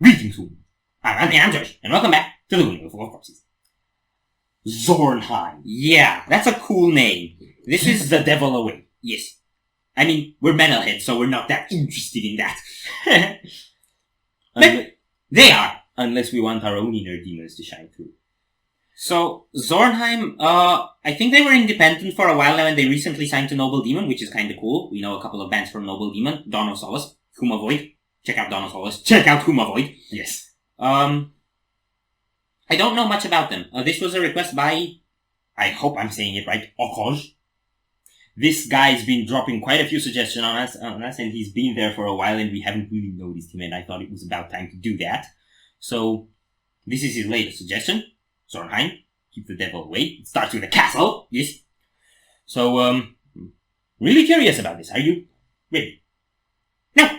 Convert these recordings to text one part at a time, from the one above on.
Greetings, humans. I'm Josh, and welcome back to the Windmill full of corpses. Zornheym. Yeah, that's a cool name. This is the devil away. Yes. I mean, we're metalheads, so we're not that interested in that. But they are, unless we want our own inner demons to shine through. So, Zornheym, I think they were independent for a while now, and they recently signed to Noble Demon, which is kinda cool. We know a couple of bands from Noble Demon. Dawn of Solace, Whom Avoid. Check out Dawn of Solace. Check out Whom Avoid. Yes. I don't know much about them. This was a request by, I hope I'm saying it right, Okoj. This guy's been dropping quite a few suggestions on us, and he's been there for a while, and we haven't really noticed him, and I thought it was about time to do that. So, this is his latest suggestion. Zornheym, keep the devil away. It starts with a castle. Yes. So, really curious about this. Are you ready? Now!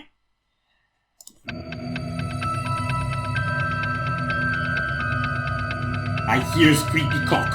I hear creepy cock.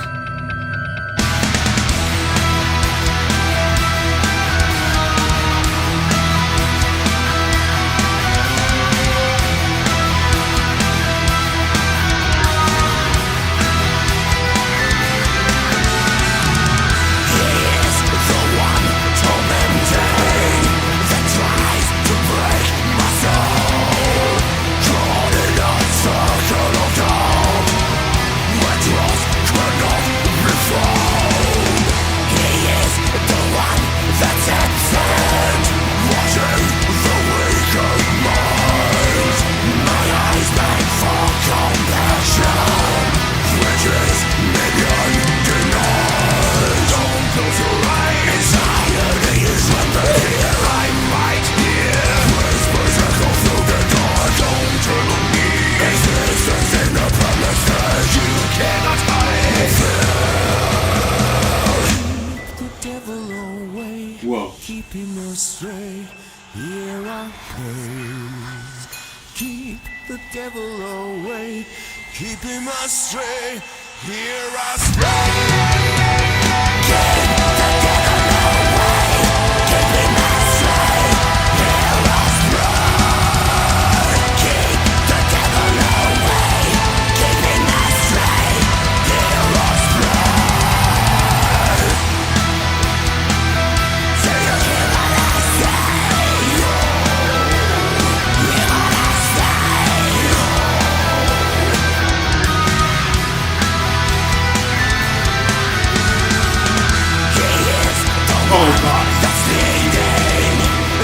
Whoa. Keep him astray, here I pray. Keep the devil away, keep him astray, here I stay. Keep the devil away, keep him astray, here I stay. Keep the devil away, keep him astray, here I stay. Oh god. That's the ending.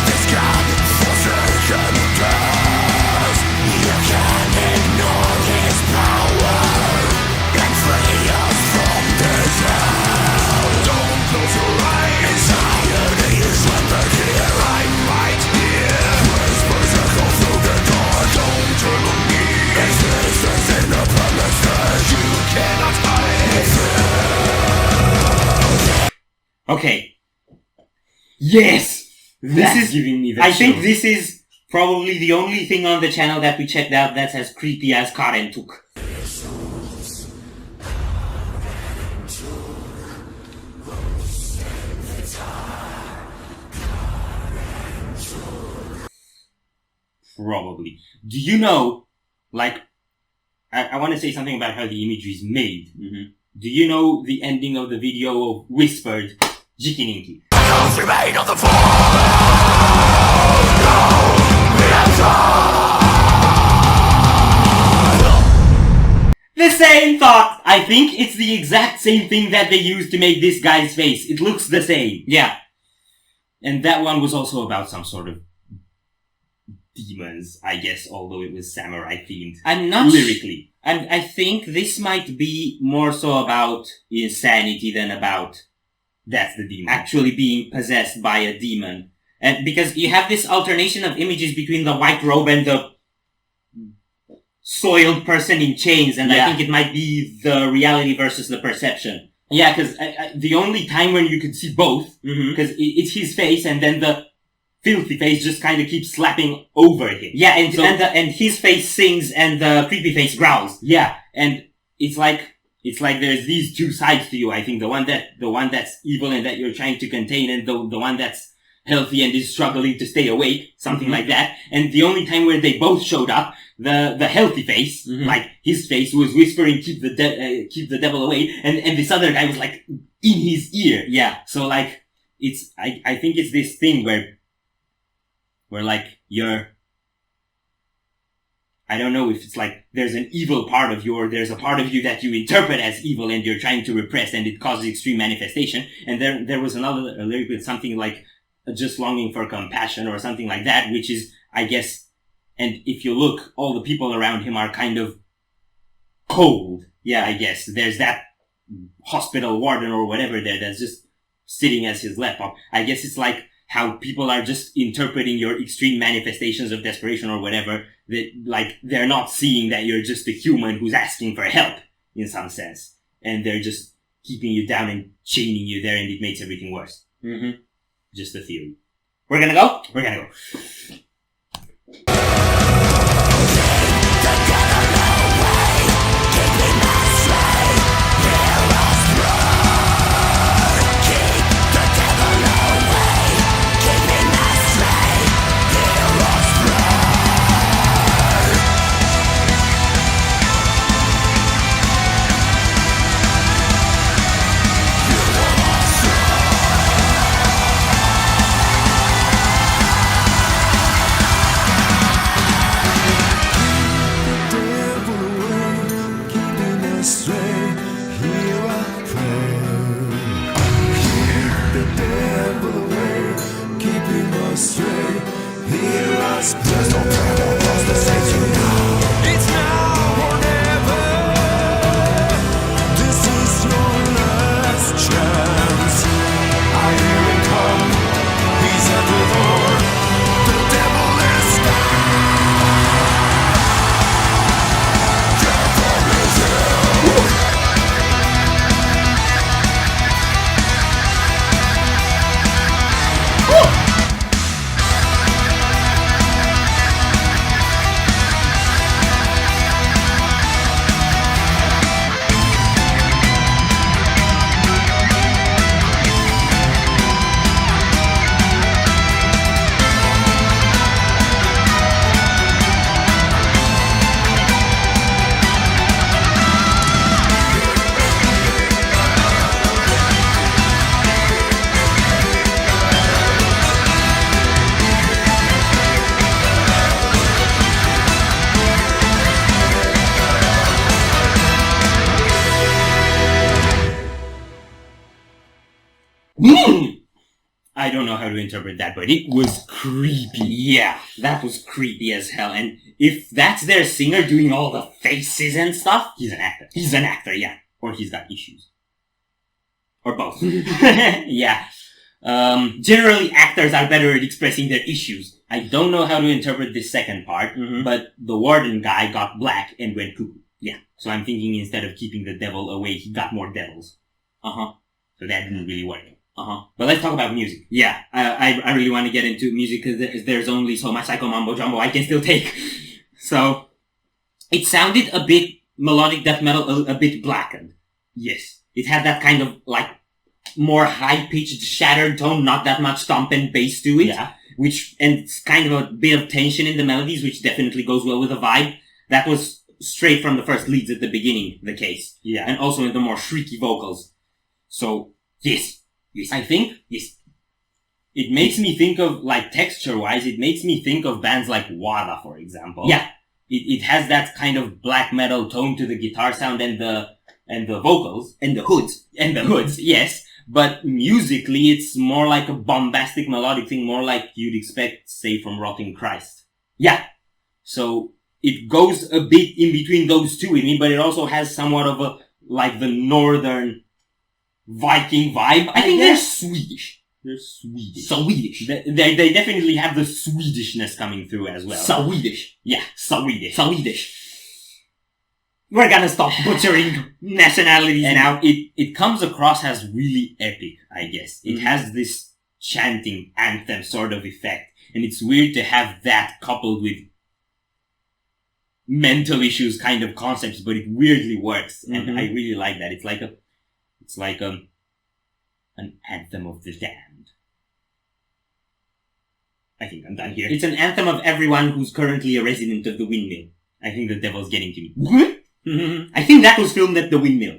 This God-forsaken curse. You can't ignore his power and free us from this hell. Don't close your eyes. Anxiety is rampant here. I'm right here. Whispers echo through the dark. Don't turn on me. Existence in the premises. You cannot hide. Okay. Yes! This is giving me the I think chills. this is probably the only thing on the channel that we checked out that's as creepy as Karen took. Probably. Do you know, like, I want to say something about how the imagery is made. Mm-hmm. Do you know the ending of the video of Whispered Jikininki? Remain on the floor. The same thought! I think it's the exact same thing that they used to make this guy's face. It looks the same. Yeah. And that one was also about some sort of demons, I guess, although it was samurai themed. I'm not lyrically. I think this might be more so about insanity than about That's the demon. actually being possessed by a demon. And because you have this alternation of images between the white robe and the soiled person in chains, and I think it might be the reality versus the perception. Yeah, because the only time when you could see both, because it's his face, and then the filthy face just kind of keeps slapping over him. Yeah, and his face sings, and the creepy face growls. Yeah, and it's like there's these two sides to you. I think the one that's evil and that you're trying to contain, and the one that's healthy and is struggling to stay awake, something like that. And the only time where they both showed up, the healthy face, like his face was whispering, keep the devil away. And this other guy was like in his ear. Yeah. So like, I think it's this thing where like I don't know if it's like there's an evil part of you, or there's a part of you that you interpret as evil and you're trying to repress, and it causes extreme manifestation. And there was a lyric with something like just longing for compassion or something like that, which is, I guess, and if you look, all the people around him are kind of cold. Yeah, I guess. There's that hospital warden or whatever there that's just sitting as his laptop. I guess it's like how people are just interpreting your extreme manifestations of desperation or whatever, that like they're not seeing that you're just a human who's asking for help in some sense, and they're just keeping you down and chaining you there, and it makes everything worse. Just a theory. We're gonna go? We're gonna go. I don't know how to interpret that, but it was creepy. Yeah, that was creepy as hell. And if that's their singer doing all the faces and stuff, he's an actor. He's an actor, yeah. Or he's got issues. Or both. Yeah. Generally, actors are better at expressing their issues. I don't know how to interpret this second part, but the warden guy got black and went cuckoo. Yeah. So I'm thinking instead of keeping the devil away, he got more devils. So that didn't really work. But let's talk about music. Yeah, I really want to get into music because there's only so much psycho mumbo jumbo I can still take. So, it sounded a bit melodic death metal, a bit blackened. Yes. It had that kind of, like, more high-pitched, shattered tone, not that much stomp and bass to it. Yeah. And it's kind of a bit of tension in the melodies, which definitely goes well with the vibe. That was straight from the first leads at the beginning, the case. Yeah. And also in the more shrieky vocals. So, yes. Yes, I think, yes. It makes me think of, like, texture-wise, it makes me think of bands like Wada, for example. Yeah. It has that kind of black metal tone to the guitar sound and the vocals. And the hoods, yes. But musically, it's more like a bombastic melodic thing, more like you'd expect, say, from Rotting Christ. Yeah. So, it goes a bit in between those two with me, but it also has somewhat of a, like, the northern Viking vibe. I think they're Swedish. They're Swedish. Swedish. They definitely have the Swedishness coming through as well. Swedish. Yeah, Swedish. We're gonna stop butchering nationalities now. It comes across as really epic, I guess. It has this chanting anthem sort of effect. And it's weird to have that coupled with mental issues kind of concepts, but it weirdly works. And I really like that. It's like an anthem of the damned. I think I'm done here. It's an anthem of everyone who's currently a resident of the Windmill. I think the devil's getting to me. I think that was filmed at the Windmill.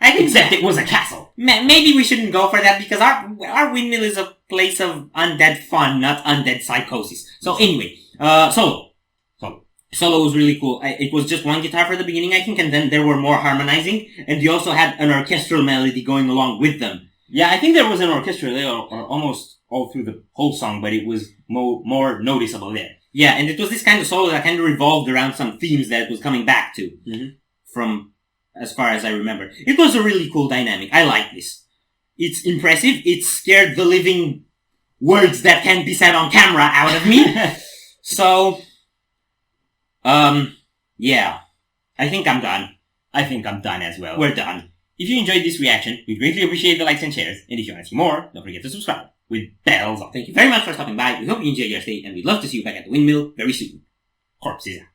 I think Except it was a castle. maybe we shouldn't go for that because our Windmill is a place of undead fun, not undead psychosis. So anyway, Solo was really cool. It was just one guitar for the beginning, I think, and then there were more harmonizing, and you also had an orchestral melody going along with them. Yeah, I think there was an orchestra there almost all through the whole song, but it was more noticeable there. Yeah, and it was this kind of solo that kind of revolved around some themes that it was coming back to. From as far as I remember. It was a really cool dynamic. I like this. It's impressive. It scared the living words that can't be said on camera out of me. So, yeah. I think I'm done. I think I'm done as well. We're done. If you enjoyed this reaction, we'd greatly appreciate the likes and shares. And if you want to see more, don't forget to subscribe with bells on. Thank you very much for stopping by. We hope you enjoyed your stay, and we'd love to see you back at the Windmill very soon. Corpses out.